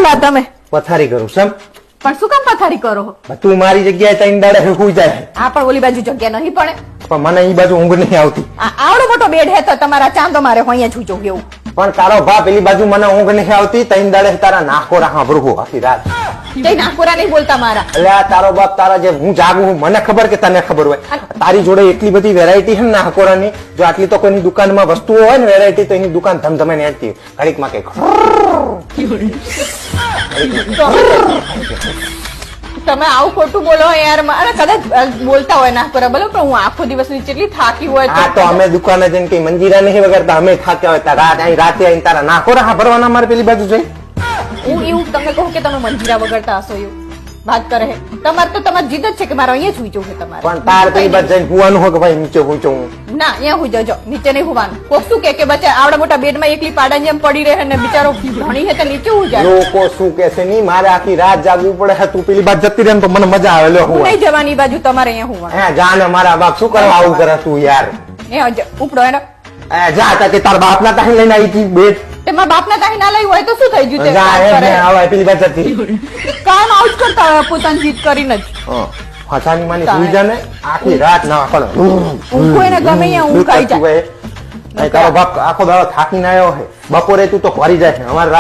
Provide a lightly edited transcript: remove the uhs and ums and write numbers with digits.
લા તમે પથારી કરું સમ પણ શું કામ પથારી કરો તું મારી જગ્યાએ તઈને દાડે હુઈ જાય આ પણ ઓલી બાજુ જગ્યા નહીં પડે પણ મને ઈ બાજુ ઊંઘ નહીં આવતી આવડો મોટો બેડ હે તો તમારા ચાંદો મારે અહીંયા છું જોઉં એવું પણ તારો બાપ પેલી બાજુ મને ઊંઘ નહીં આવતી તઈને દાડે તારા નાકોરા સાંભળવું આખી રાત તે નાકોરા નહીં બોલતા મારા એટલે આ તારો બાપ તારા જે હું જાગું હું મને ખબર કે તને ખબર હોય તારી જોડે એટલી બધી વેરાયટી છે ને નાકોરાની જો આટલી તો કોઈની દુકાનમાં વસ્તુઓ હોય ને વેરાયટી તો એની દુકાન ધમધમે નેડતી ઘડીકમાં કઈક તમે આવું ખોટું બોલો યાર મારા કદાચ બોલતા હોય નાકોરા બોલો પણ હું આખો દિવસની જેટલી થાકી હોય હા તો અમે દુકાને જઈને કઈ મંજીરા નહીં વગરતા અમે થાક્યા હોય રાતે આવીને તારા નાકોરા સાંભળવાના મારે પેલી બાજુ જઈ હું એવું તમને કહું કે તમે મંજીરા વગરતા હશો એવું વાત કરે તમારે તો તમારી જીદ જ છે કે મારે અહીંયા સુઈ જવું છે તમારે પણ તાર પેલી બાજુ જઈને હુવાનું હોય કે ભાઈ નીચે હું ના અહીંયા હું જજો નીચે નહીં હોવાનું કોક શું કે બચ્ચા આવડા મોટા બેડમાં એકલી પાડા જેમ પડી રહે ને બિચારો ભણી છે તો નીચે હું જાય લોકો શું કે છે નહીં મારે આખી રાત જાગવું પડે તું પેલી બાજુ જતી રહે તો મને મજા આવે લે હું નહીં જવાની બાજુ તમારે અહીંયા હોવાનું હે જા ને મારા બાપ શું કરવા આવું કરે તું યાર એ ઉપડો એને જા તા કે તાર બાપ ના તાહી લઈને આવી હતી બેટ તેમાં બાપના તાહી ના લઈ હોય તો શું થઈ ગયું જા એ આવે પેલી બાજુ જતી કામ આઉટ કરતા હોય પોતાની જીદ કરીને જ ફસાની માની સુઈ જા ને આખી રાત ના પડે ઊંઘ એને ગમે અહીંયા ઊંઘ આવી જાય તારો બાપ આખો દાડો થાકીને આવ્યો હે બપોરે તું તો ફરી જાય છે અમારે